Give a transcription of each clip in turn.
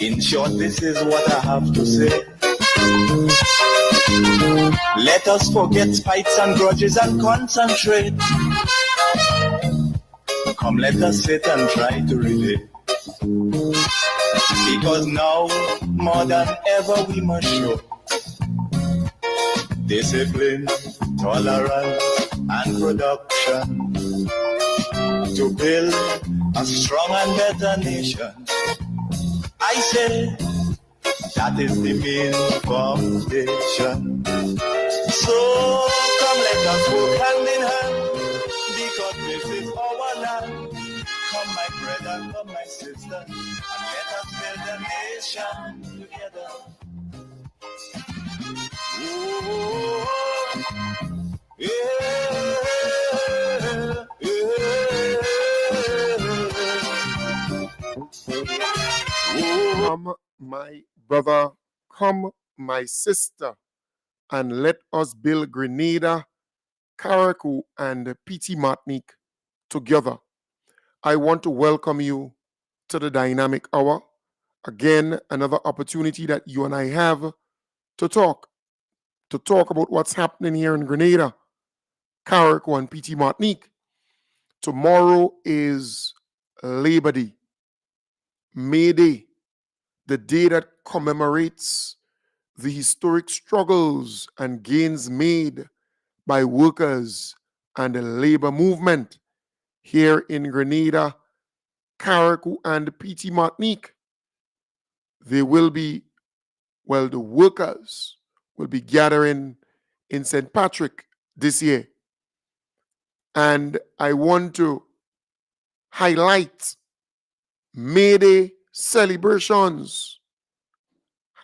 In short, this is what I have to say. Let us forget spites and grudges and concentrate. Come, let us sit and try to relate. Because now, more than ever, we must show discipline, tolerance, and production to build a strong and better nation. I say that is the main foundation. So come, let us work hand in hand, because this is our land. Come, my brother, come, my sister, and let us build a nation together. Ooh, yeah, yeah. Come, my brother, come, my sister, and let us build Grenada, Carriacou, and PT Martinique together. I want to welcome you to the Dynamic Hour. Again, another opportunity that you and I have to talk about what's happening here in Grenada, Carriacou, and PT Martinique. Tomorrow is Labor Day, Mayday, the day that commemorates the historic struggles and gains made by workers and the labor movement here in Grenada, Carriacou, and PT Martinique. They will be, the workers will be gathering in St. Patrick this year. And I want to highlight Mayday celebrations.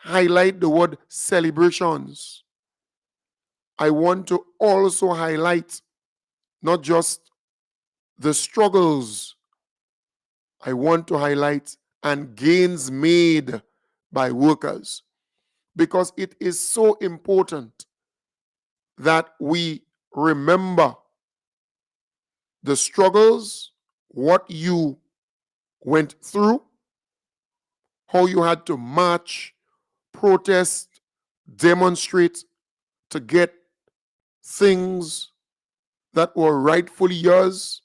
Highlight the word celebrations. I want to also highlight not just the struggles, I want to highlight and gains made by workers, because it is so important that we remember the struggles, what you went through, how you had to march, protest, demonstrate to get things that were rightfully yours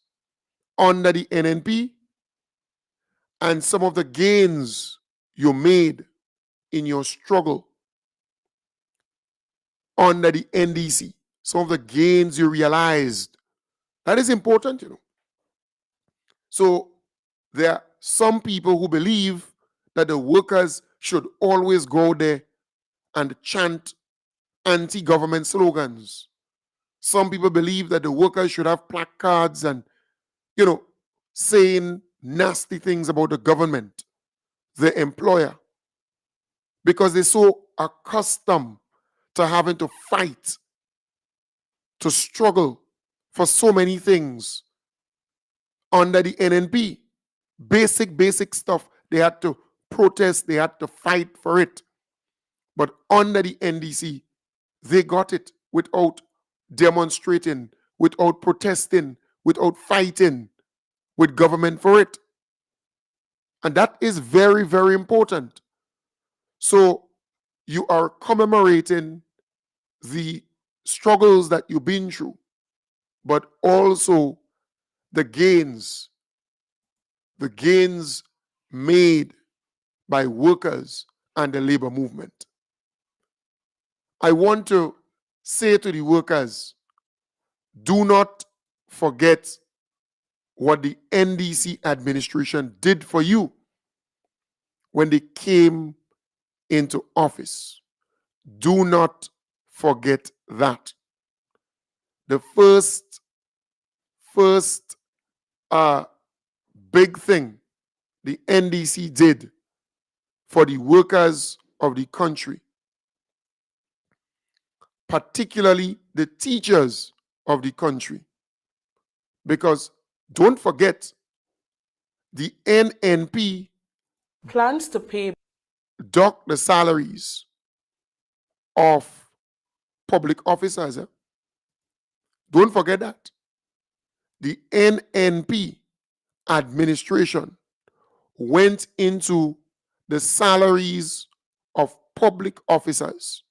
under the NNP, and some of the gains you made in your struggle under the NDC, some of the gains you realized. That is important, So there are some people who believe that the workers should always go there and chant anti-government slogans. Some people believe that the workers should have placards and, saying nasty things about the government, the employer, because they're so accustomed to having to fight, to struggle for so many things under the NNP. Basic stuff. They had to protest, they had to fight for it. But under the NDC, they got it without demonstrating, without protesting, without fighting with government for it. And that is very, very important. So you are commemorating the struggles that you've been through, but also the gains made by workers and the labor movement. I want to say to the workers, do not forget what the NDC administration did for you when they came into office. Do not forget that. The first big thing the NDC did for the workers of the country, particularly the teachers of the country, because don't forget, the NNP plans to pay dock the salaries of public officers. Don't forget that. The NNP administration went into the salaries of public officers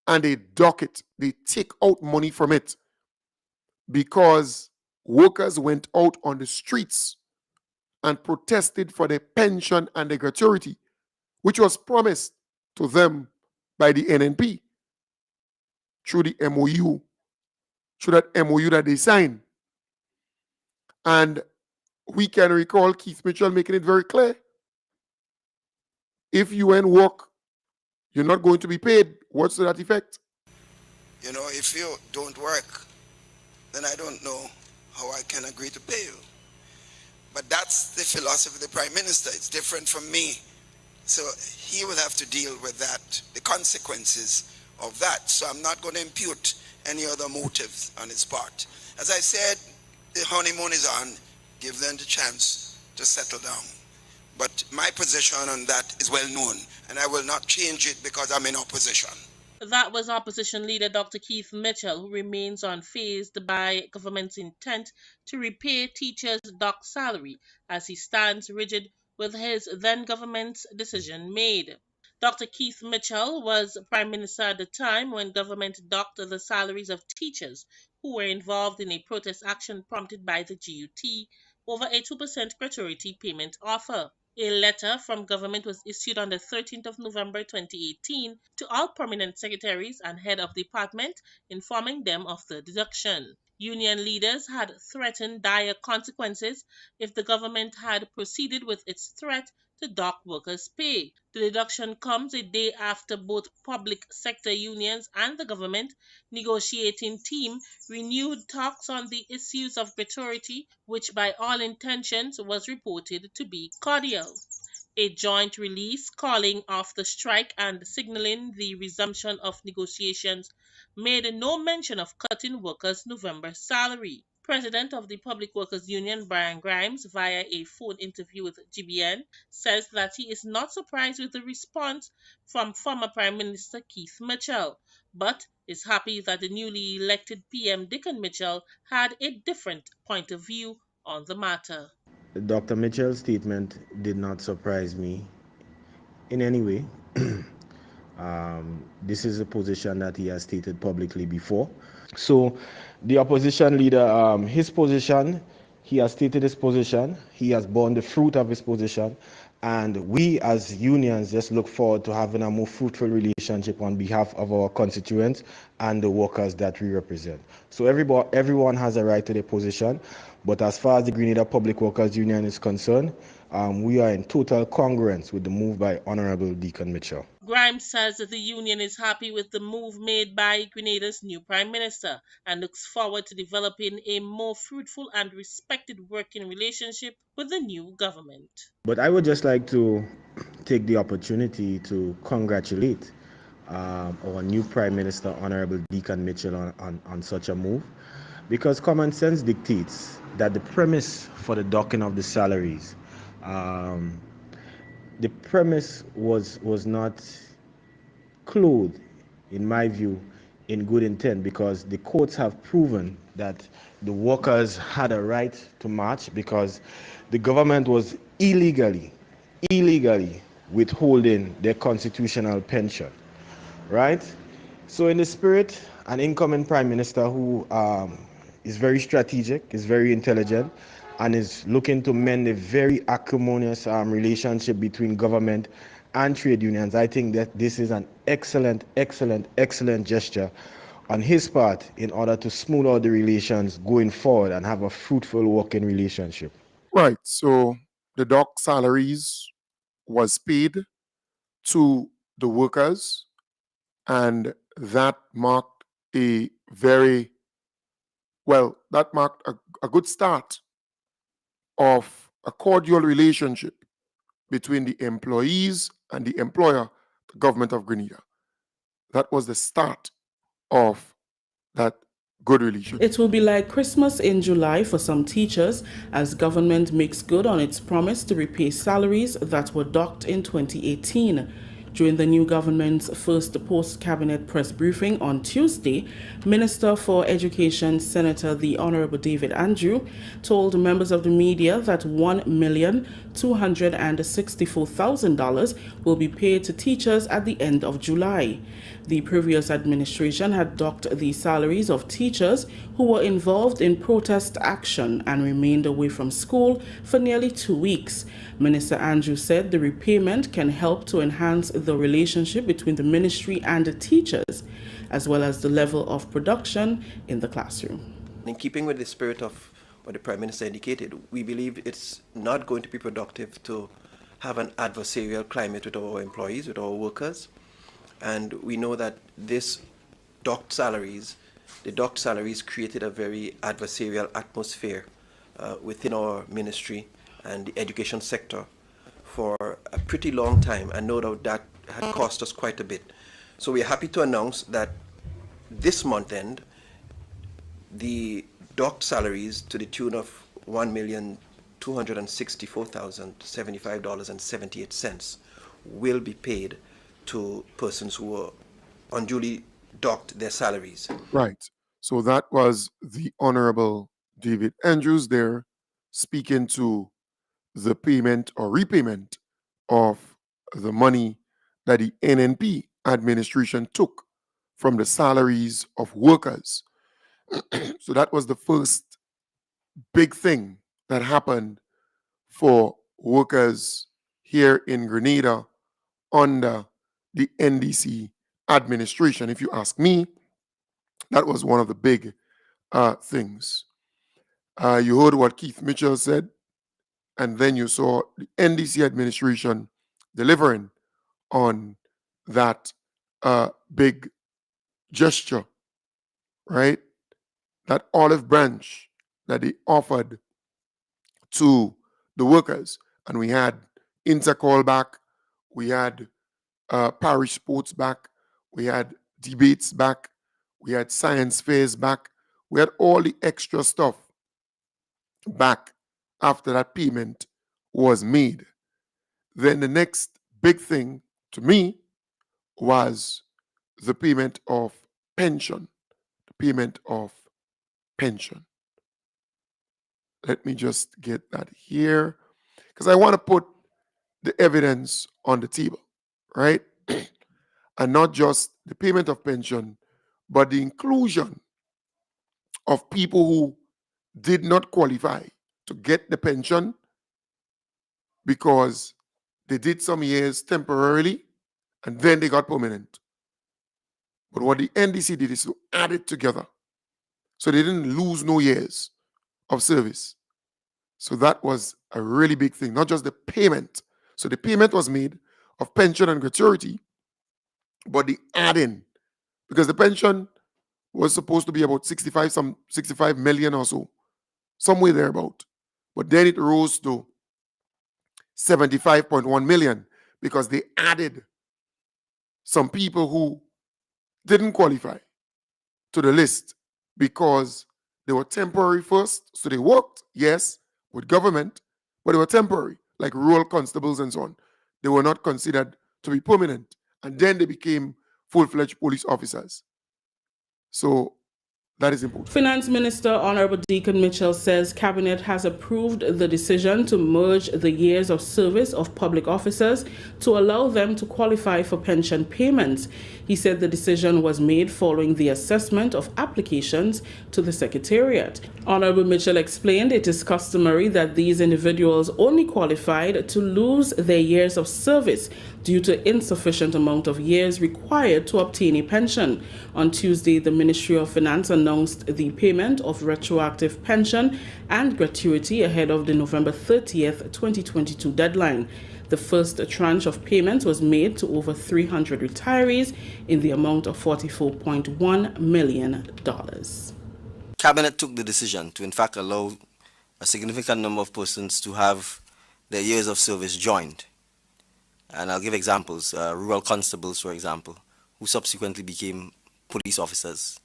and they dock it, they take out money from it because workers went out on the streets and protested for their pension and their gratuity, which was promised to them by the NNP through the MOU, through that MOU that they signed. And we can recall Keith Mitchell making it very clear. If you ain't work, you're not going to be paid. What's to that effect? You know, if you don't work, then I don't know how I can agree to pay you. But that's the philosophy of the Prime Minister. It's different from me. So he will have to deal with that, the consequences of that. So I'm not going to impute any other motives on his part. As I said, the honeymoon is on. Give them the chance to settle down. But my position on that is well known, and I will not change it because I'm in opposition. That was opposition leader Dr. Keith Mitchell, who remains unfazed by government's intent to repay teachers' docked salary, as he stands rigid with his then government's decision made. Dr. Keith Mitchell was Prime Minister at the time when government docked the salaries of teachers who were involved in a protest action prompted by the GUT over a 2% gratuity payment offer. A letter from government was issued on the 13th of November 2018 to all permanent secretaries and head of department informing them of the deduction. Union leaders had threatened dire consequences if the government had proceeded with its threat to dock workers' pay. The deduction comes a day after both public sector unions and the government negotiating team renewed talks on the issues of gratuity, which by all intentions was reported to be cordial. A joint release calling off the strike and signaling the resumption of negotiations made no mention of cutting workers' November salary. President of the Public Workers Union, Brian Grimes, via a phone interview with GBN, says that he is not surprised with the response from former Prime Minister Keith Mitchell, but is happy that the newly elected PM Dickon Mitchell had a different point of view on the matter. Dr. Mitchell's statement did not surprise me in any way. This is a position that he has stated publicly before. So the opposition leader, his position, he has stated his position, he has borne the fruit of his position, and we as unions just look forward to having a more fruitful relationship on behalf of our constituents and the workers that we represent. So everyone has a right to their position, but as far as the Grenada Public Workers Union is concerned, we are in total congruence with the move by Honorable Deacon Mitchell. Grimes says that the union is happy with the move made by Grenada's new Prime Minister and looks forward to developing a more fruitful and respected working relationship with the new government. But I would just like to take the opportunity to congratulate our new Prime Minister, Honorable Deacon Mitchell, on such a move, because common sense dictates that the premise for the docking of the salaries, the premise was not clothed, in my view, in good intent, because the courts have proven that the workers had a right to march because the government was illegally withholding their constitutional pension, right? So in the spirit, an incoming prime minister who is very strategic, is very intelligent, and is looking to mend a very acrimonious relationship between government and trade unions, I think that this is an excellent gesture on his part in order to smooth out the relations going forward and have a fruitful working relationship. Right. So the dock salaries was paid to the workers, and that marked a good start of a cordial relationship between the employees and the employer, the government of Grenada. That was the start of that good relationship. It will be like Christmas in July for some teachers as government makes good on its promise to repay salaries that were docked in 2018. During the new government's first post-cabinet press briefing on Tuesday, Minister for Education, Senator the Honorable David Andrew, told members of the media that 1 million $264,000 will be paid to teachers at the end of July. The previous administration had docked the salaries of teachers who were involved in protest action and remained away from school for nearly 2 weeks. Minister Andrews said the repayment can help to enhance the relationship between the ministry and the teachers, as well as the level of production in the classroom. In keeping with the spirit of what the Prime Minister indicated, we believe it's not going to be productive to have an adversarial climate with our employees, with our workers. And we know that the docked salaries created a very adversarial atmosphere within our ministry and the education sector for a pretty long time, and no doubt that had cost us quite a bit. So we're happy to announce that this month end, the docked salaries to the tune of $1,264,075.78 will be paid to persons who were unduly docked their salaries. Right. So that was the Honorable David Andrews there speaking to the payment or repayment of the money that the NNP administration took from the salaries of workers. So that was the first big thing that happened for workers here in Grenada under the NDC administration. If you ask me, that was one of the big things. You heard what Keith Mitchell said, and then you saw the NDC administration delivering on that big gesture, right? That olive branch that they offered to the workers. And we had intercall back, we had parish sports back, we had debates back, we had science fairs back, we had all the extra stuff back after that payment was made. Then the next big thing to me was the payment of pension. The payment of pension. Let me just get that here because I want to put the evidence on the table, right? And not just the payment of pension, but the inclusion of people who did not qualify to get the pension because they did some years temporarily and then they got permanent. But what the NDC did is to add it together. So they didn't lose no years of service. So that was a really big thing, not just the payment. So the payment was made of pension and gratuity, but the add-in, because the pension was supposed to be about 65 million or so, somewhere thereabout. But then it rose to 75.1 million because they added some people who didn't qualify to the list because they were temporary first. So they worked, yes, with government, but they were temporary, like rural constables and so on. They were not considered to be permanent. And then they became full-fledged police officers. So that is important. Finance Minister Honorable Deacon Mitchell says Cabinet has approved the decision to merge the years of service of public officers to allow them to qualify for pension payments. He said the decision was made following the assessment of applications to the Secretariat. Honorable Mitchell explained it is customary that these individuals only qualified to lose their years of service due to insufficient amount of years required to obtain a pension. On Tuesday, the Ministry of Finance announced the payment of retroactive pension and gratuity ahead of the November 30th, 2022 deadline. The first tranche of payments was made to over 300 retirees in the amount of $44.1 million. Cabinet took the decision to in fact allow a significant number of persons to have their years of service joined. And I'll give examples, rural constables, for example, who subsequently became police officers.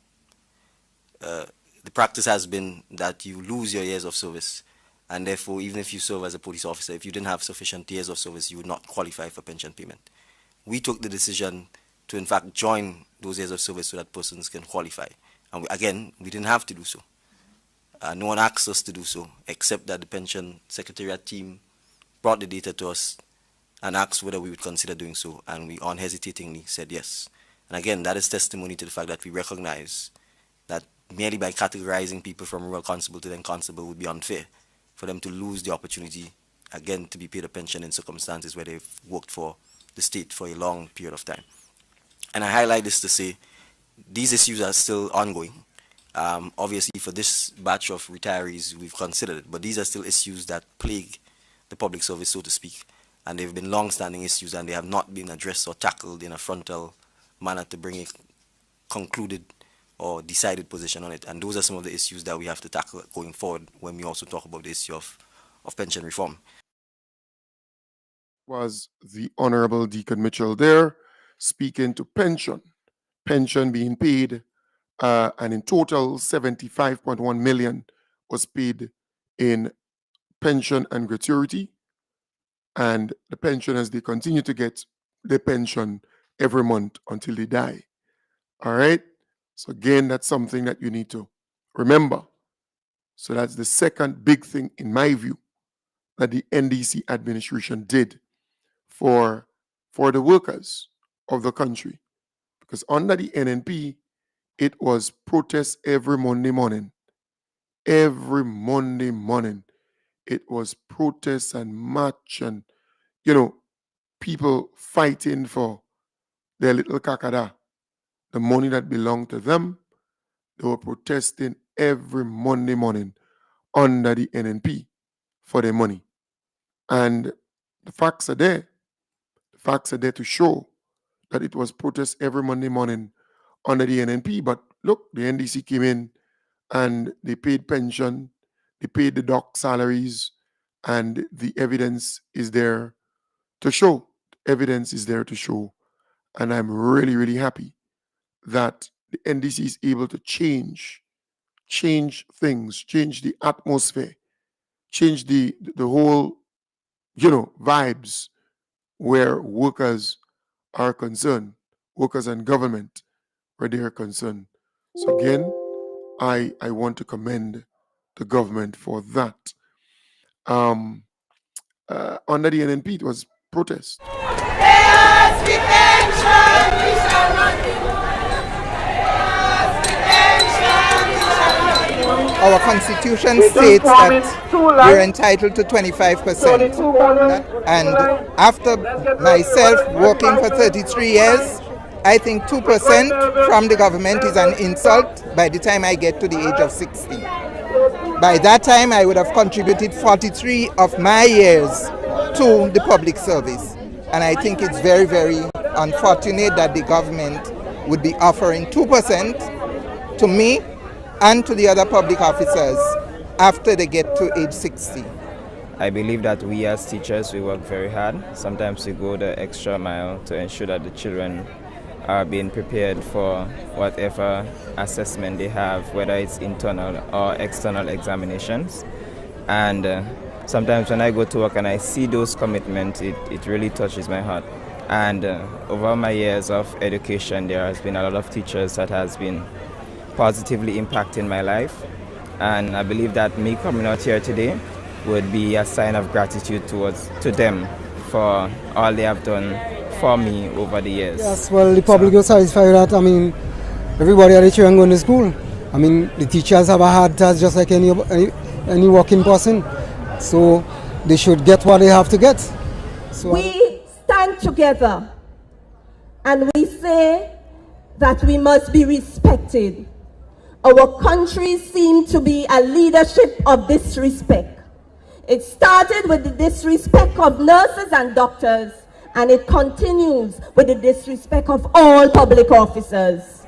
The practice has been that you lose your years of service, and therefore, even if you serve as a police officer, if you didn't have sufficient years of service, you would not qualify for pension payment. We took the decision to, in fact, join those years of service so that persons can qualify. And we didn't have to do so. No one asked us to do so, except that the pension secretariat team brought the data to us and asked whether we would consider doing so, and we unhesitatingly said yes. And again, that is testimony to the fact that we recognize that merely by categorizing people from rural constable to then constable would be unfair for them to lose the opportunity, again, to be paid a pension in circumstances where they've worked for the state for a long period of time. And I highlight this to say these issues are still ongoing. Obviously, for this batch of retirees, we've considered it, but these are still issues that plague the public service, so to speak. And they've been long-standing issues, and they have not been addressed or tackled in a frontal manner to bring a concluded or decided position on it. And those are some of the issues that we have to tackle going forward when we also talk about the issue of pension reform. Was the Honorable Deacon Mitchell there speaking to pension being paid, and in total 75.1 million was paid in pension and gratuity, and the pensioners, they continue to get their pension every month until they die. All right, so again, that's something that you need to remember. So that's the second big thing, in my view, that the NDC administration did for the workers of the country. Because under the NNP, it was protests every Monday morning. Every Monday morning, it was protests and march and, people fighting for their little kakada, the money that belonged to them. They were protesting every Monday morning under the NNP for their money. And the facts are there. The facts are there to show that it was protest every Monday morning under the NNP. But look, the NDC came in and they paid pension, they paid the doc salaries, and the evidence is there to show. Evidence is there to show. And I'm really, really happy that the NDC is able to change things, change the atmosphere, change the whole, vibes where workers are concerned, workers and government, where they are concerned. So again, I want to commend the government for that. Under the NNP, it was protest. Our constitution states that we're entitled to 25%. And after myself working for 33 years, I think 2% from the government is an insult by the time I get to the age of 60. By that time, I would have contributed 43 of my years to the public service. And I think it's very, very unfortunate that the government would be offering 2% to me and to the other public officers after they get to age 60. I believe that we as teachers, we work very hard. Sometimes we go the extra mile to ensure that the children are being prepared for whatever assessment they have, whether it's internal or external examinations. And sometimes when I go to work and I see those commitments, it really touches my heart. And over my years of education, there has been a lot of teachers that has been positively impacting my life. And I believe that me coming out here today would be a sign of gratitude to them for all they have done for me over the years. Yes, well, the public was satisfied that, everybody at the children going to school. The teachers have a hard task just like any working person. So they should get what they have to get. So we stand together and we say that we must be respected. Our country seems to be a leadership of disrespect. It started with the disrespect of nurses and doctors, and it continues with the disrespect of all public officers.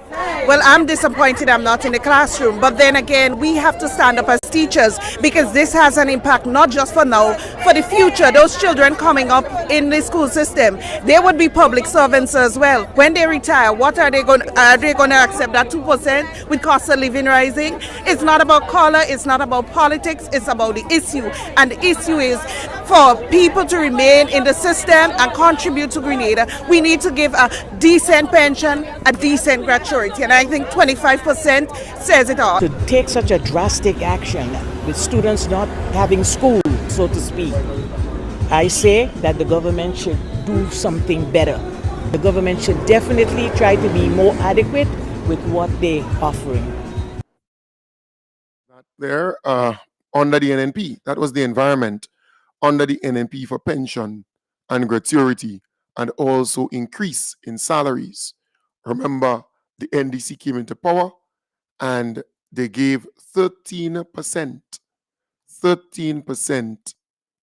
Well, I'm disappointed I'm not in the classroom, but then again, we have to stand up as teachers because this has an impact not just for now, for the future. Those children coming up in the school system, they would be public servants as well. When they retire, what are they going to accept that 2% with cost of living rising? It's not about color, it's not about politics, it's about the issue. And the issue is for people to remain in the system and contribute to Grenada, we need to give a decent pension, a decent gratuity. And I think 25% says it all. To take such a drastic action with students not having school, so to speak, I say that the government should do something better. The government should definitely try to be more adequate with what they're offering. There, under the NNP, that was the environment under the NNP for pension and gratuity and also increase in salaries. Remember, the NDC came into power and they gave 13%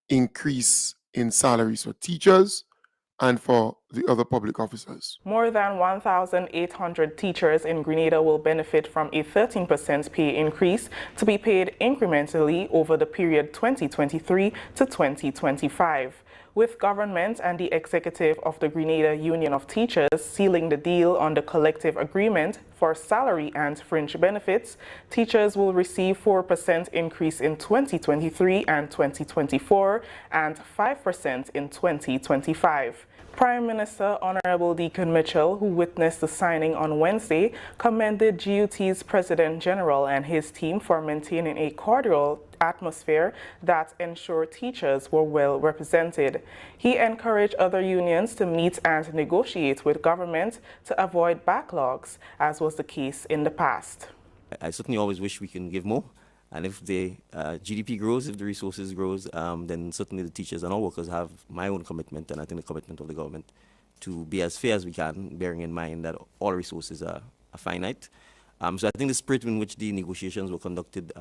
increase in salaries for teachers and for the other public officers. More than 1,800 teachers in Grenada will benefit from a 13% pay increase to be paid incrementally over the period 2023 to 2025. With government and the executive of the Grenada Union of Teachers sealing the deal on the collective agreement for salary and fringe benefits, teachers will receive 4% increase in 2023 and 2024 and 5% in 2025. Prime Minister Honorable Deacon Mitchell, who witnessed the signing on Wednesday, commended GUT's President General and his team for maintaining a cordial atmosphere that ensured teachers were well represented. He encouraged other unions to meet and negotiate with government to avoid backlogs, as was the case in the past. I certainly always wish we can give more. And if the GDP grows, if the resources grows, then certainly the teachers and all workers have my own commitment, and I think the commitment of the government, to be as fair as we can, bearing in mind that all resources are finite. So I think the spirit in which the negotiations were conducted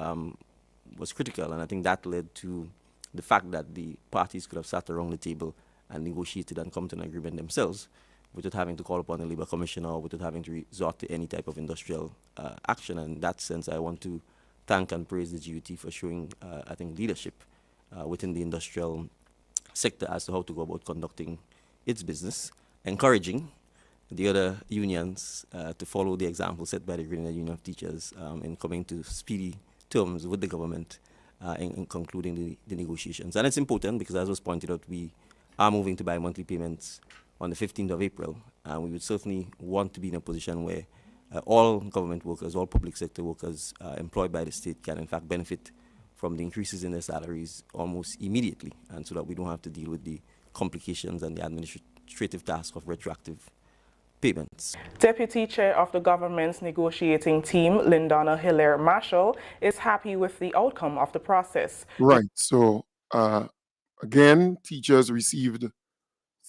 was critical, and I think that led to the fact that the parties could have sat around the table and negotiated and come to an agreement themselves without having to call upon the Labour Commissioner or without having to resort to any type of industrial action. And in that sense, I want to thank and praise the GUT for showing, I think, leadership within the industrial sector as to how to go about conducting its business, encouraging the other unions to follow the example set by the Grenada Union of Teachers in coming to speedy terms with the government in concluding the negotiations. And it's important because, as was pointed out, we are moving to bi-monthly payments on the 15th of April, and we would certainly want to be in a position where all government workers, all public sector workers employed by the state can in fact benefit from the increases in their salaries almost immediately, and so that we don't have to deal with the complications and the administrative task of retroactive payments. Deputy Chair of the government's negotiating team, Lindana Hilaire Marshall, is happy with the outcome of the process. Right. So again, teachers received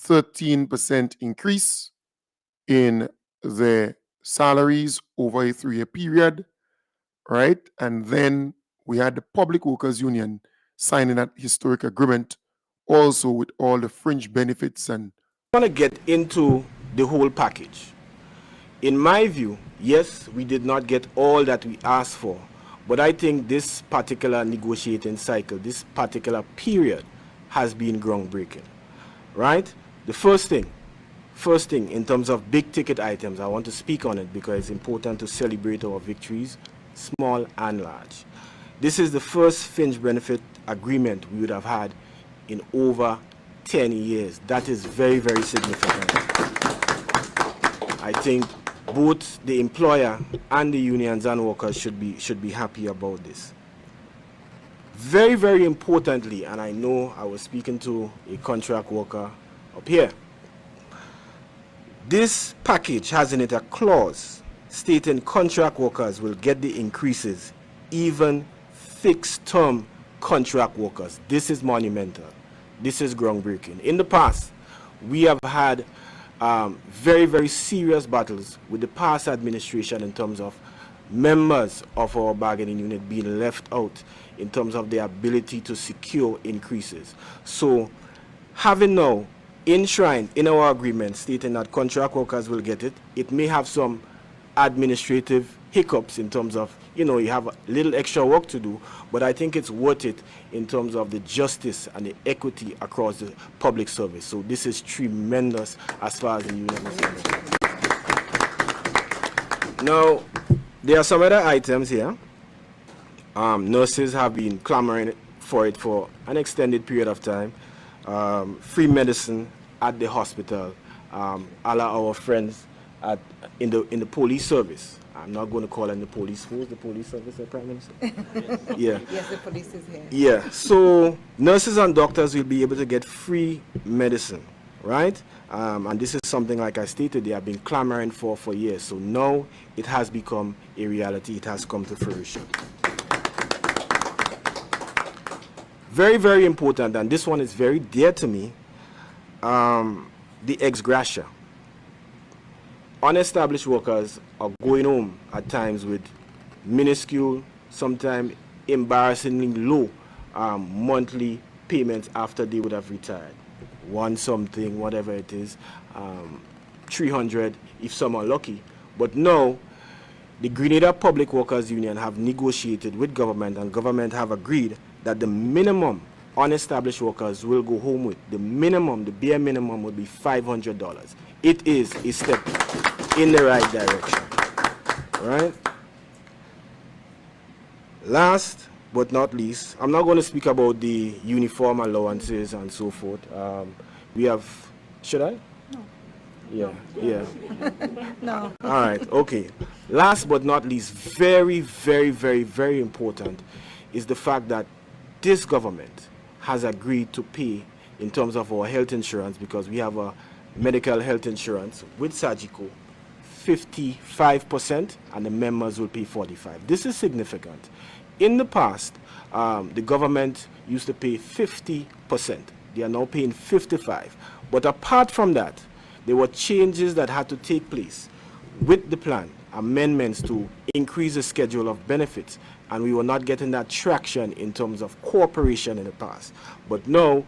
13% increase in their salaries over a 3-year period, right? And then we had the Public Workers Union signing that historic agreement also with all the fringe benefits. And I want to get into the whole package. In my view, yes, we did not get all that we asked for, but I think this particular negotiating cycle, this particular period has been groundbreaking, right? The first thing in terms of big ticket items, I want to speak on it because it's important to celebrate our victories, small and large. This is the first fringe benefit agreement we would have had in over 10 years. That is very, very significant. I think both the employer and the unions and workers should be happy about this. Very, very importantly, and I know I was speaking to a contract worker up here, this package has in it a clause stating contract workers will get the increases, even fixed-term contract workers. This is monumental. This is groundbreaking. In the past, we have had very, very serious battles with the past administration in terms of members of our bargaining unit being left out in terms of their ability to secure increases. So having now enshrined in our agreement stating that contract workers will get it, it may have some administrative hiccups in terms of, you have a little extra work to do, but I think it's worth it in terms of the justice and the equity across the public service. So this is tremendous as far as the union is concerned. Now, there are some other items here. Nurses have been clamoring for it for an extended period of time. Free medicine at the hospital, all our friends in the police service. I'm not going to call in the police force, the police officer, Prime Minister. Yeah. Yes, the police is here. Yeah. So nurses and doctors will be able to get free medicine, right? And this is something, like I stated, they have been clamoring for years. So now it has become a reality. It has come to fruition. Very, very important, and this one is very dear to me, the ex gratia. Unestablished workers are going home at times with minuscule, sometimes embarrassingly low monthly payments after they would have retired. One something, whatever it is, 300 if some are lucky. But now, the Grenada Public Workers Union have negotiated with government, and government have agreed that the minimum unestablished workers will go home with, the minimum, the bare minimum would be $500. It is a step in the right direction, right? Last but not least, I'm not going to speak about the uniform allowances and so forth. We have, should I? No. Yeah, yeah. No. All right, okay. Last but not least, very, very, very, very important is the fact that this government has agreed to pay in terms of our health insurance, because we have a medical health insurance with Sagico, 55%, and the members will pay 45%. This is significant. In the past, the government used to pay 50%. They are now paying 55%. But apart from that, there were changes that had to take place with the plan, amendments to increase the schedule of benefits, and we were not getting that traction in terms of cooperation in the past. But now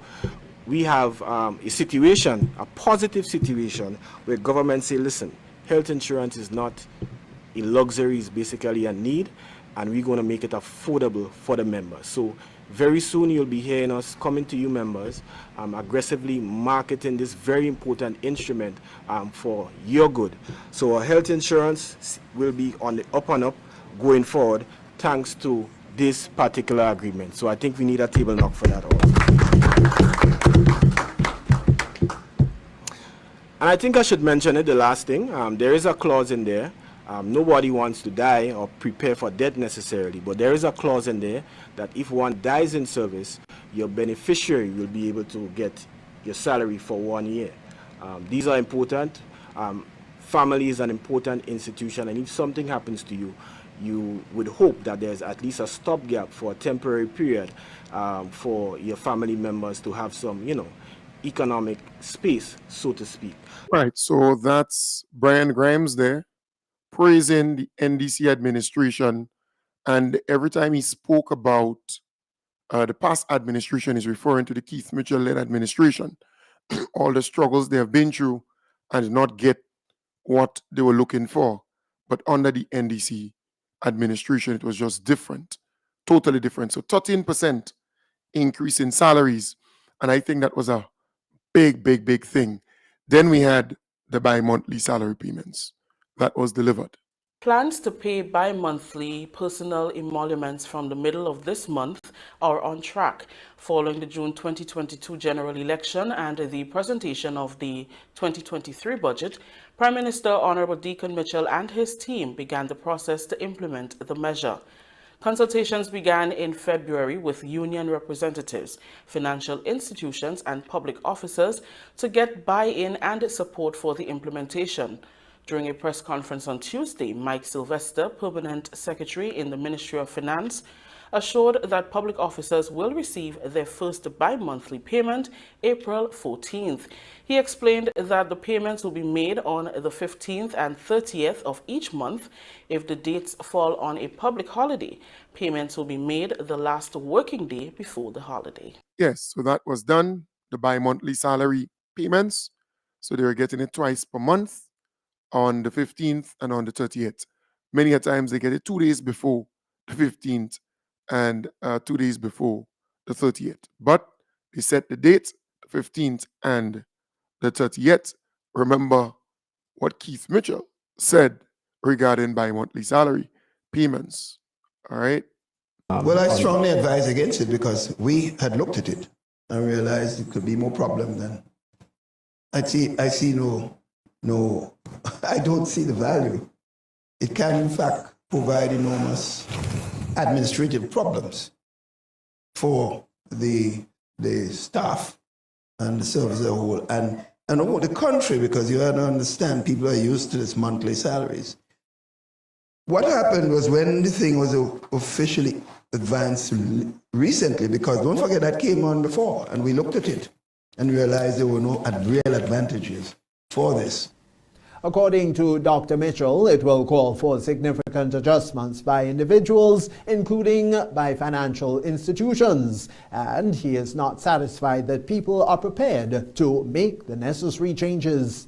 we have a situation, a positive situation, where government say, listen, health insurance is not a luxury, it's basically a need, and we're going to make it affordable for the members. So very soon you'll be hearing us coming to you members, aggressively marketing this very important instrument for your good. So our health insurance will be on the up and up going forward, thanks to this particular agreement. So I think we need a table knock for that also. And I think I should mention it, the last thing, there is a clause in there. Nobody wants to die or prepare for death necessarily, but there is a clause in there that if one dies in service, your beneficiary will be able to get your salary for 1 year. These are important. Family is an important institution, and if something happens to you, you would hope that there's at least a stopgap for a temporary period for your family members to have some, economic space, so to speak. Right, so that's Brian Grimes there, praising the NDC administration, and every time he spoke about the past administration, he's referring to the Keith Mitchell-led administration, all the struggles they have been through and did not get what they were looking for. But under the NDC administration, it was just different, totally different. So 13% increase in salaries, and I think that was a big, big, big thing. Then we had the bi-monthly salary payments that was delivered. Plans to pay bi-monthly personal emoluments from the middle of this month are on track. Following the June 2022 general election and the presentation of the 2023 budget, Prime Minister Honorable Deacon Mitchell and his team began the process to implement the measure. Consultations began in February with union representatives, financial institutions, and public officers to get buy-in and support for the implementation. During a press conference on Tuesday, Mike Sylvester, Permanent Secretary in the Ministry of Finance, assured that public officers will receive their first bi-monthly payment April 14th. He explained that the payments will be made on the 15th and 30th of each month. If the dates fall on a public holiday, payments will be made the last working day before the holiday. Yes, so that was done, the bi-monthly salary payments. So they were getting it twice per month, on the 15th and on the 30th. Many a times they get it 2 days before the 15th and 2 days before the 30th. But they set the date, the 15th and the 30th. Remember what Keith Mitchell said regarding bi-monthly salary payments. All right? Well, I strongly advise against it because we had looked at it and realized it could be more problem than I see no, I don't see the value it can in fact provide enormous administrative problems for the staff and the service as a whole, and over the country, because you have to understand people are used to this monthly salaries. What happened was when the thing was officially advanced recently, because don't forget that came on before, and we looked at it and realized there were no real advantages for this. According to Dr. Mitchell, it will call for significant adjustments by individuals, including by financial institutions, and he is not satisfied that people are prepared to make the necessary changes.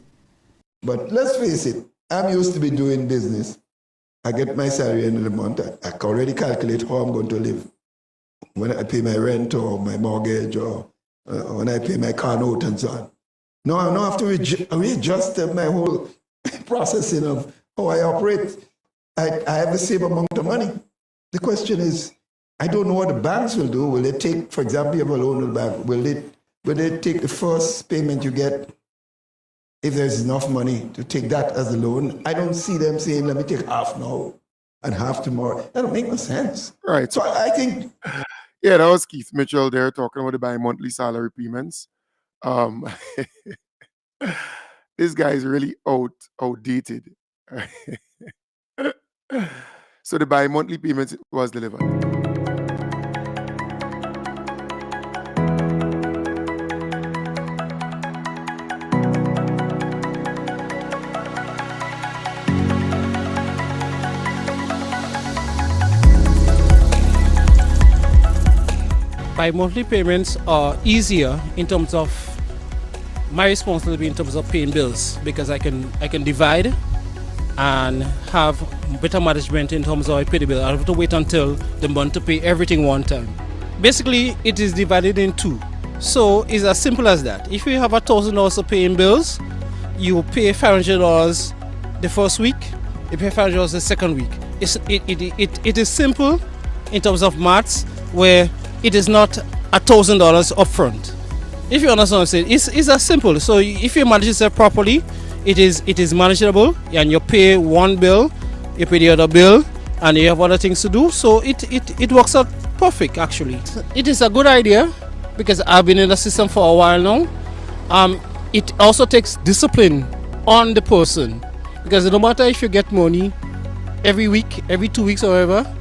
But let's face it, I'm used to be doing business. I get my salary end of the month. I can already calculate how I'm going to live when I pay my rent or my mortgage or when I pay my car note and so on. No, I don't have to readjust my whole processing of how I operate. I have the same amount of money. The question is, I don't know what the banks will do. Will they take, for example, you have a loan with the bank, will they take the first payment you get, if there's enough money to take that as a loan? I don't see them saying, let me take half now and half tomorrow. That don't make no sense. Right. So I think... Yeah, that was Keith Mitchell there talking about the bi-monthly salary payments. This guy is really outdated. So the bi-monthly payments was delivered. Bi-monthly payments are easier in terms of my responsibility in terms of paying bills, because I can divide and have better management in terms of I pay the bill. I don't have to wait until the month to pay everything one time. Basically, it is divided in two. So it's as simple as that. If you have $1,000 to pay in bills, you pay $500 the first week, you pay $500 the second week. It is simple in terms of maths, where it is not $1,000 upfront. If you understand what I'm saying, it's as simple. So if you manage yourself properly, it is manageable, and you pay one bill, you pay the other bill, and you have other things to do. So it works out perfect, actually. It is a good idea because I've been in the system for a while now. It also takes discipline on the person, because no matter if you get money every week, every 2 weeks or whatever,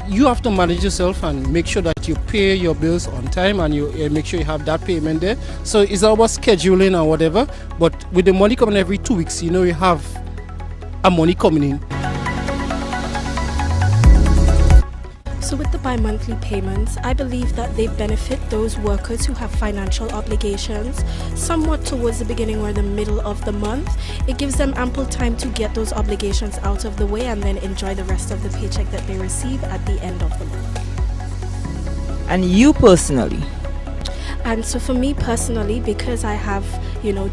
you have to manage yourself and make sure that you pay your bills on time, and you make sure you have that payment there. So it's about scheduling or whatever, but with the money coming every 2 weeks, you have a money coming in. So with the bi-monthly payments, I believe that they benefit those workers who have financial obligations somewhat towards the beginning or the middle of the month. It gives them ample time to get those obligations out of the way and then enjoy the rest of the paycheck that they receive at the end of the month. And you personally? And so for me personally, because I have,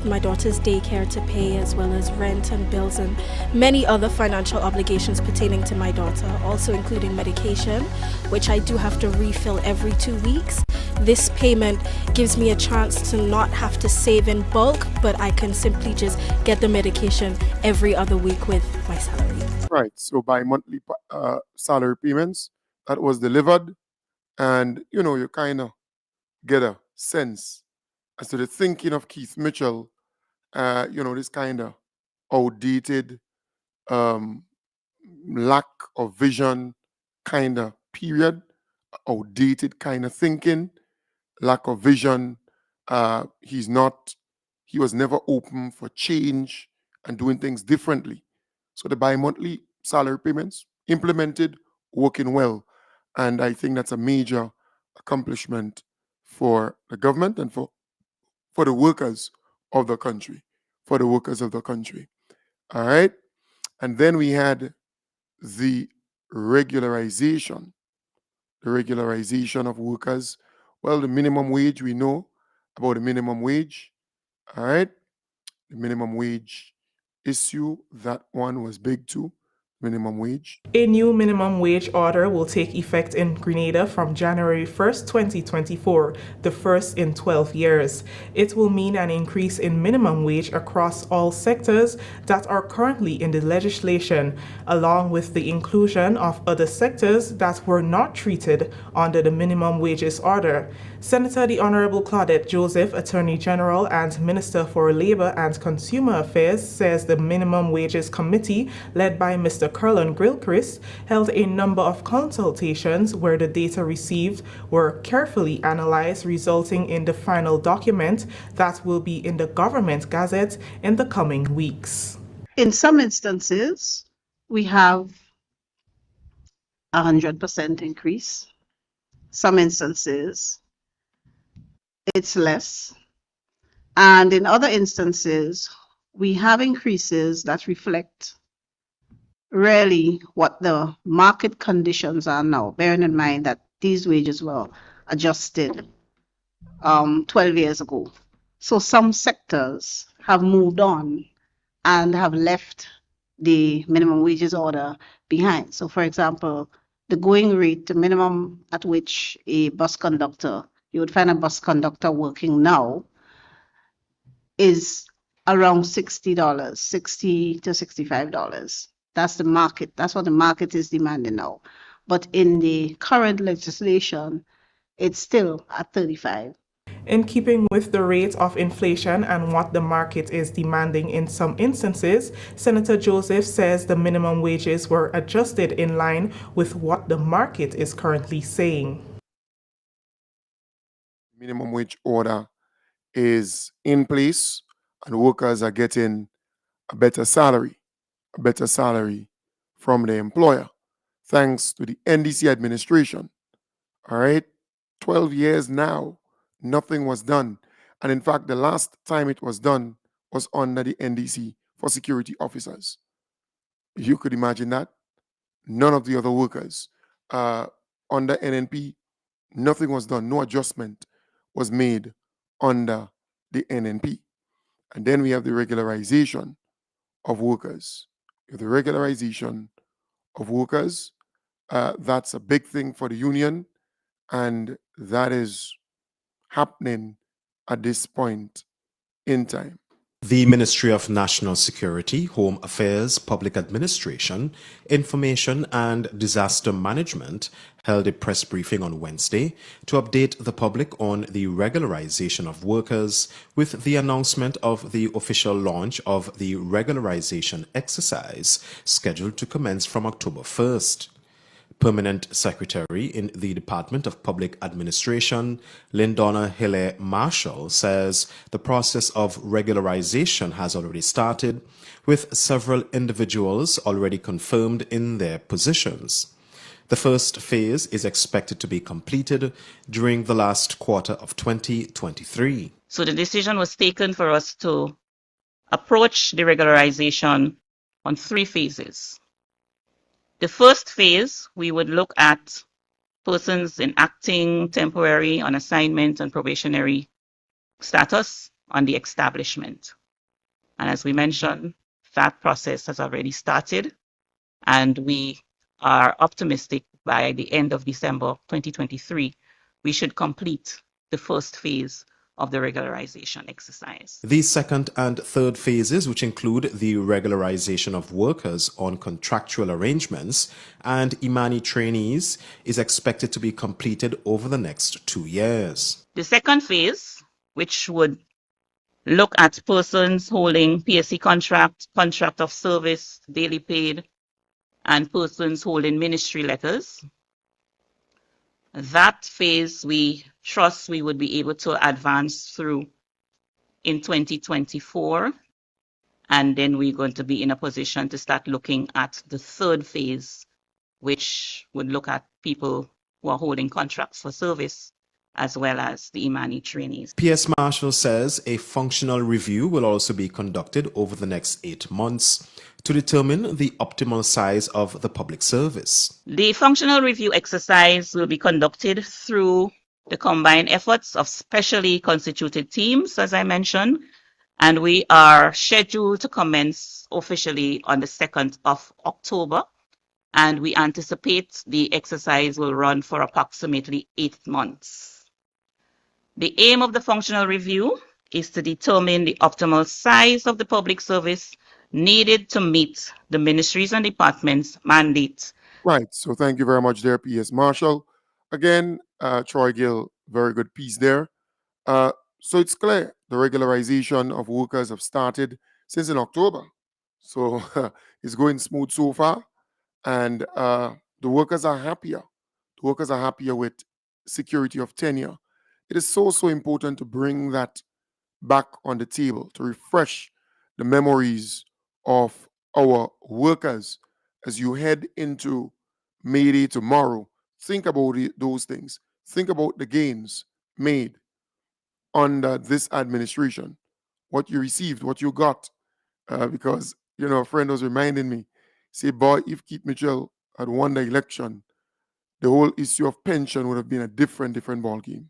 my daughter's daycare to pay, as well as rent and bills and many other financial obligations pertaining to my daughter, also including medication, which I do have to refill every 2 weeks, this payment gives me a chance to not have to save in bulk, but I can simply just get the medication every other week with my salary. Right. So bi-monthly salary payments, that was delivered, and you kind of get a sense as to the thinking of Keith Mitchell, this kind of outdated, lack of vision kind of period, outdated kind of thinking, lack of vision. He was never open for change and doing things differently. So the bi-monthly salary payments implemented, working well. And I think that's a major accomplishment for the government and for the workers of the country, All right. And then we had the regularization of workers. Well, the minimum wage, we know about the minimum wage. All right. The minimum wage issue, that one was big too. minimum wage? A new minimum wage order will take effect in Grenada from January 1st, 2024, the first in 12 years. It will mean an increase in minimum wage across all sectors that are currently in the legislation, along with the inclusion of other sectors that were not treated under the minimum wages order. Senator the Honorable Claudette Joseph, Attorney General and Minister for Labour and Consumer Affairs, says the Minimum Wages Committee, led by Mr. Curlin Gilchrist, held a number of consultations where the data received were carefully analyzed, resulting in the final document that will be in the Government Gazette in the coming weeks. In some instances, we have 100% increase. Some instances, it's less. And in other instances, we have increases that reflect really what the market conditions are now, bearing in mind that these wages were adjusted 12 years ago. So some sectors have moved on and have left the minimum wages order behind. So for example, the going rate, the minimum at which a bus conductor, you would find a bus conductor working now, is around $60, $60 to $65. That's the market. That's what the market is demanding now. But in the current legislation, it's still at 35. In keeping with the rate of inflation and what the market is demanding in some instances, Senator Joseph says the minimum wages were adjusted in line with what the market is currently saying. Minimum wage order is in place and workers are getting a better salary from the employer, thanks to the NDC administration. All right, 12 years now, nothing was done. And in fact, the last time it was done was under the NDC for security officers. You could imagine that. None of the other workers under NNP, nothing was done. No adjustment was made under the NNP. And then we have the regularization of workers. The regularization of workers, that's a big thing for the union, and that is happening at this point in time. The Ministry of National Security, Home Affairs, Public Administration, Information and Disaster Management held a press briefing on Wednesday to update the public on the regularization of workers with the announcement of the official launch of the regularization exercise scheduled to commence from October 1st. Permanent Secretary in the Department of Public Administration, Lindonna Hille Marshall, says the process of regularization has already started, with several individuals already confirmed in their positions. The first phase is expected to be completed during the last quarter of 2023. So the decision was taken for us to approach the regularization on 3 phases. The first phase, we would look at persons in acting, temporary, on assignment, and probationary status on the establishment. And as we mentioned, that process has already started, and we are optimistic by the end of December 2023, we should complete the first phase of the regularization exercise. The second and third phases, which include the regularization of workers on contractual arrangements and Imani trainees, is expected to be completed over the next 2 years. The second phase, which would look at persons holding PSC contract of service, daily paid, and persons holding ministry letters. That phase we trust we would be able to advance through in 2024. And then we're going to be in a position to start looking at the third phase, which would look at people who are holding contracts for service, as well as the Imani trainees. PS Marshall says a functional review will also be conducted over the next 8 months to determine the optimal size of the public service. The functional review exercise will be conducted through the combined efforts of specially constituted teams, as I mentioned, and we are scheduled to commence officially on the 2nd of October and we anticipate the exercise will run for approximately 8 months. The aim of the functional review is to determine the optimal size of the public service needed to meet the ministries and departments' mandates. Right. So thank you very much there, P.S. Marshall. Again, Troy Gill, very good piece there. So it's clear the regularization of workers have started since in October. So it's going smooth so far. And the workers are happier. The workers are happier with security of tenure. It is so, so important to bring that back on the table, to refresh the memories of our workers as you head into Mayday tomorrow. Think about those things. Think about the gains made under this administration, what you received, what you got. Because, a friend was reminding me, say, boy, if Keith Mitchell had won the election, the whole issue of pension would have been a different ball game.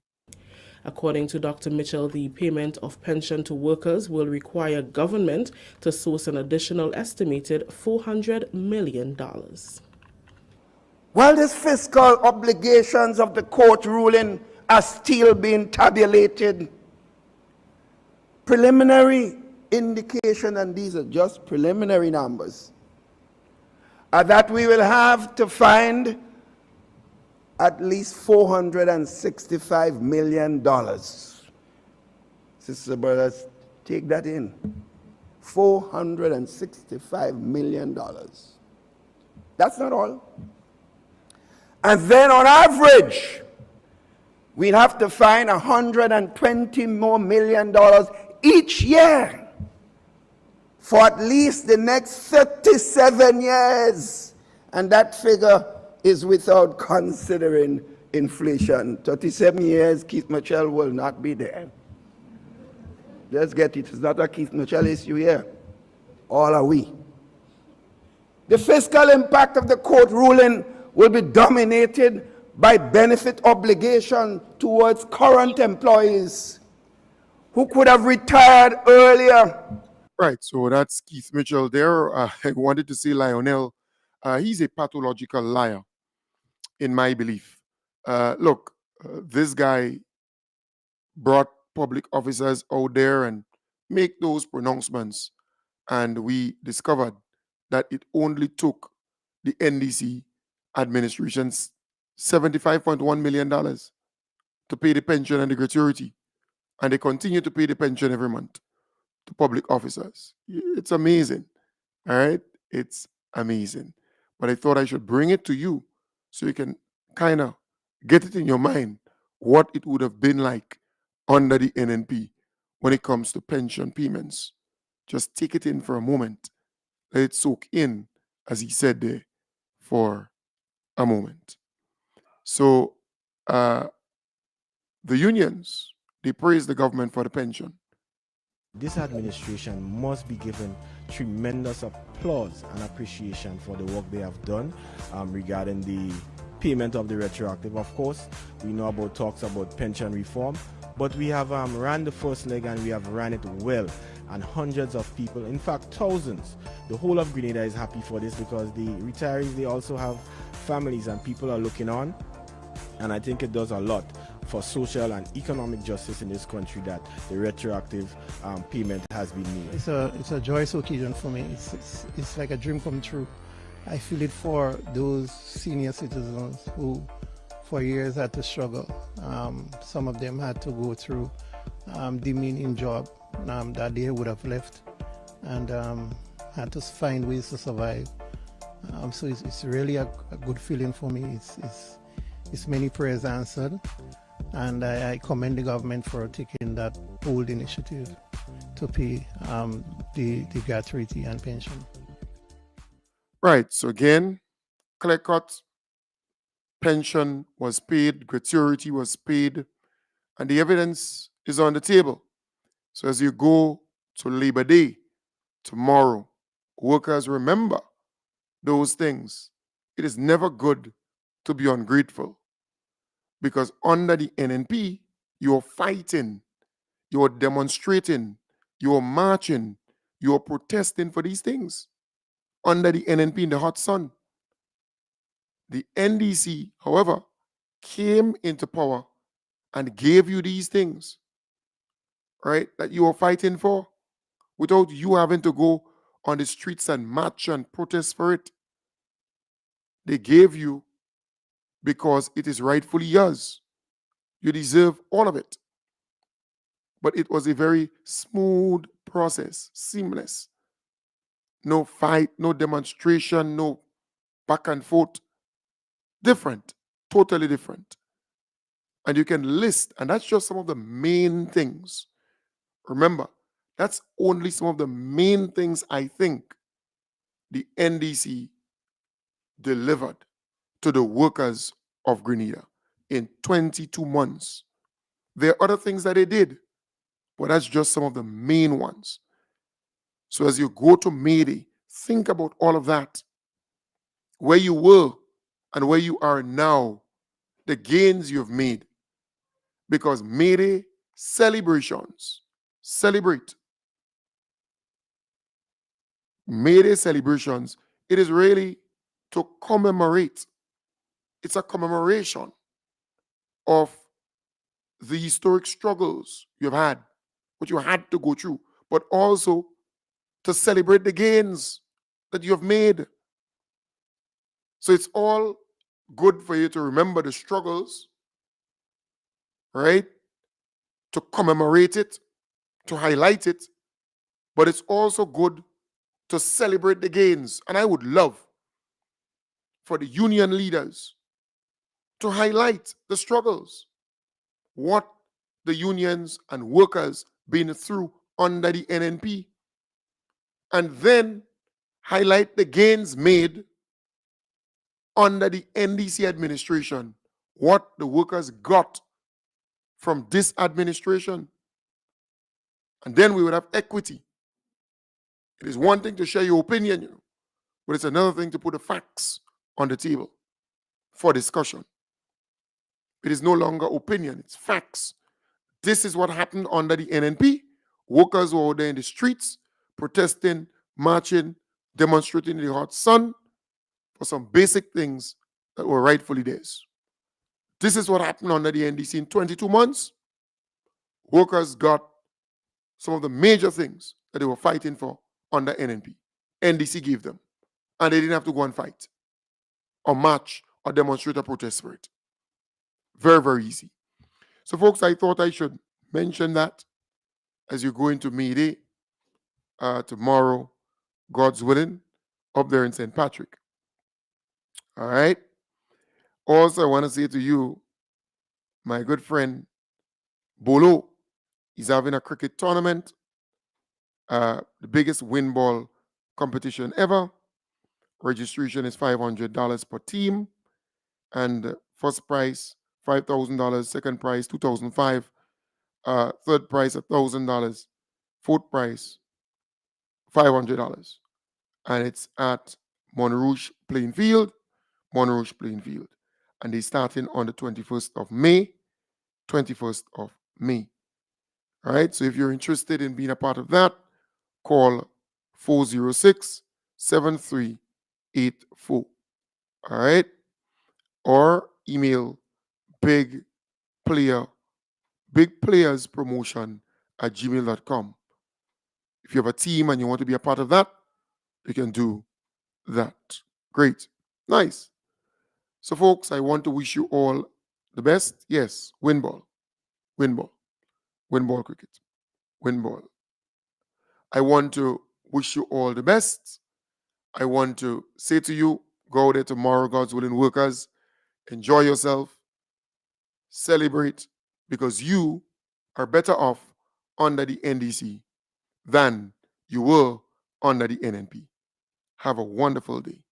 According to Dr. Mitchell, the payment of pension to workers will require government to source an additional estimated $400 million. While these fiscal obligations of the court ruling are still being tabulated, preliminary indication, and these are just preliminary numbers, are that we will have to find at least $465 million. Sister brothers, take that in. $465 million. That's not all. And then on average, we'd have to find $120 more million each year for at least the next 37 years. And that figure is without considering inflation. 37 years, Keith Mitchell will not be there. Let's get it. It's not a Keith Mitchell issue here. All are we. The fiscal impact of the court ruling will be dominated by benefit obligation towards current employees who could have retired earlier. Right, so that's Keith Mitchell there. I wanted to say Lionel. He's a pathological liar, in my belief. Look, this guy brought public officers out there and make those pronouncements, and we discovered that it only took the NDC administration's $75.1 million to pay the pension and the gratuity, and they continue to pay the pension every month to public officers. It's amazing, all right? It's amazing. But I thought I should bring it to you so you can kind of get it in your mind what it would have been like under the NNP when it comes to pension payments. Just take it in for a moment. Let it soak in, as he said there, for a moment. So the unions, they praise the government for the pension. This administration must be given tremendous applause and appreciation for the work they have done regarding the payment of the retroactive. Of course, we know about talks about pension reform, but we have ran the first leg and we have ran it well, and hundreds of people, in fact thousands, the whole of Grenada is happy for this because the retirees, they also have families and people are looking on, and I think it does a lot for social and economic justice in this country that the retroactive payment has been made. It's a joyous occasion for me. It's like a dream come true. I feel it for those senior citizens who for years had to struggle. Some of them had to go through demeaning job that they would have left and had to find ways to survive. So it's really a good feeling for me. It's many prayers answered. And I commend the government for taking that bold initiative to pay the gratuity and pension. Right. So again, clear cut, pension was paid, gratuity was paid, and the evidence is on the table. So as you go to Labor Day tomorrow, workers remember those things. It is never good to be ungrateful, because under the NNP, you're fighting, you're demonstrating, you're marching, you're protesting for these things under the NNP in the hot sun. The NDC, however, came into power and gave you these things, right, that you are fighting for without you having to go on the streets and march and protest for it. They gave you because it is rightfully yours. You deserve all of it. But it was a very smooth process, seamless. No fight, no demonstration, no back and forth. Different, totally different. And you can list, and that's just some of the main things. Remember, that's only some of the main things I think the NDC delivered to the workers of Grenada in 22 months. There are other things that they did, but that's just some of the main ones. So as you go to Mayday, think about all of that. Where you were and where you are now, the gains you've made. Because Mayday celebrations, celebrate. Mayday celebrations, it is really to commemorate. It's a commemoration of the historic struggles you've had, what you had to go through, but also to celebrate the gains that you have made. So it's all good for you to remember the struggles, right? To commemorate it, to highlight it, but it's also good to celebrate the gains. And I would love for the union leaders to highlight the struggles, what the unions and workers been through under the NNP, and then highlight the gains made under the NDC administration, what the workers got from this administration. And then we would have equity. It is one thing to share your opinion, but it's another thing to put the facts on the table for discussion. It is no longer opinion, it's facts. This is what happened under the NNP. Workers were out there in the streets, protesting, marching, demonstrating in the hot sun for some basic things that were rightfully theirs. This is what happened under the NDC in 22 months. Workers got some of the major things that they were fighting for under NNP. NDC gave them. And they didn't have to go and fight or march or demonstrate or protest for it. Very, very easy. So, folks, I thought I should mention that as you go into Mayday tomorrow, God's willing, up there in St. Patrick. All right? Also, I want to say to you, my good friend Bolo is having a cricket tournament, the biggest win ball competition ever. Registration is $500 per team, and first prize $5,000, second prize $2,500, third prize $1,000, fourth prize $500, and it's at Monrouge Playing Field, and they're starting on the 21st of May. 21st of May. All right, so if you're interested in being a part of that, call 406-7384. All right, or email bigplayerspromotion@gmail.com. If you have a team and you want to be a part of that, you can do that. Great. Nice. So, folks, I want to wish you all the best. Yes, win ball cricket, win ball. I want to wish you all the best. I want to say to you, go there tomorrow, God's willing, workers. Enjoy yourself. Celebrate, because you are better off under the NDC than you were under the NNP. Have a wonderful day.